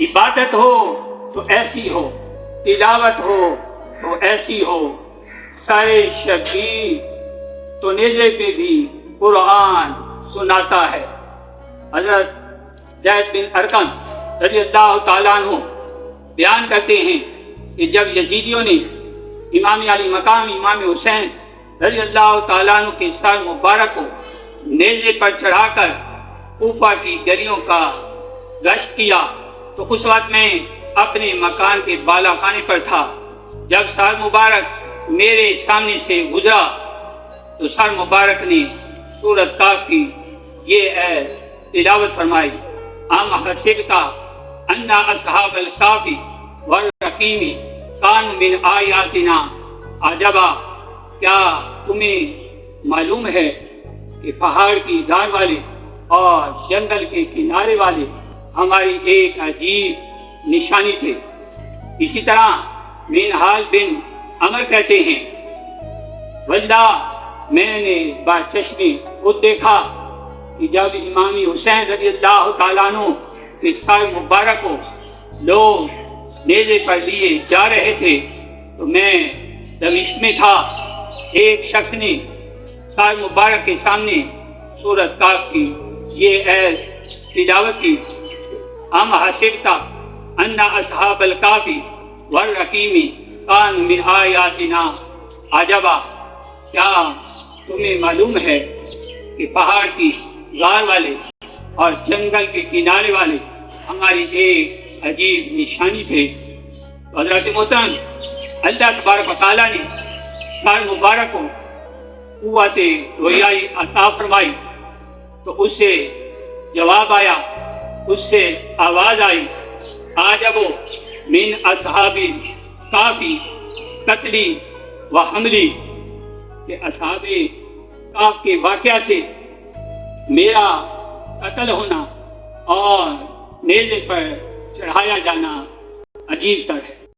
عبادت ہو تو ایسی ہو، تلاوت ہو تو ایسی ہو، سارے شبیر تو نیزے پہ بھی قرآن سناتا ہے۔ حضرت زید بن ارقم رضی اللہ تعالیٰ عنہ بیان کرتے ہیں کہ جب یزیدیوں نے امام علی مقام امام حسین رضی اللہ تعالیٰ عنہ کے سر مبارک کو نیزے پر چڑھا کر کوفہ کی گلیوں کا گشت کیا تو اس وقت میں اپنے مکان کے بالا خانے پر تھا۔ جب سر مبارک میرے سامنے سے گزرا تو سر مبارک نے سورۃ کاف کی یہ ایت تلاوت فرمائی، ام حسبت ان اصحاب الکاف والرقیم کانوا من آیاتنا عجبا، کیا تمہیں معلوم ہے کہ پہاڑ کی دار والے اور جنگل کے کنارے والے ہماری ایک عجیب نشانی تھے۔ اسی طرح مینہال بن عمر کہتے ہیں، واللہ میں نے باچشمی خود دیکھا کہ جب امام حسین رضی اللہ تعالیٰ عنہ کے سر مبارک کو لوگ نیزے پر لیے جا رہے تھے تو میں دمشق میں تھا۔ ایک شخص نے سر مبارک کے سامنے سورۃ کاف کی یہ ایت تلاوت کی، ام حسبت ان اصحاب الکاف والرقیم کانوا من آیاتنا عجبا، کیا تمہیں معلوم ہے کہ پہاڑ کی غار والے اور جنگل کے کنارے والے ہماری ایک عجیب نشانی تھے۔ حضرت محترم اللہ تبارک و تعالیٰ نے سر مبارک کو قوت رویائی عطا فرمائی تو اس سے جواب آیا، اس سے آواز آئی، عجب من اصحاب کافی قتلی و حملی، کہ اصحاب کاف کے واقعہ سے میرا قتل ہونا اور نیزے پر چڑھایا جانا عجیب تر ہے۔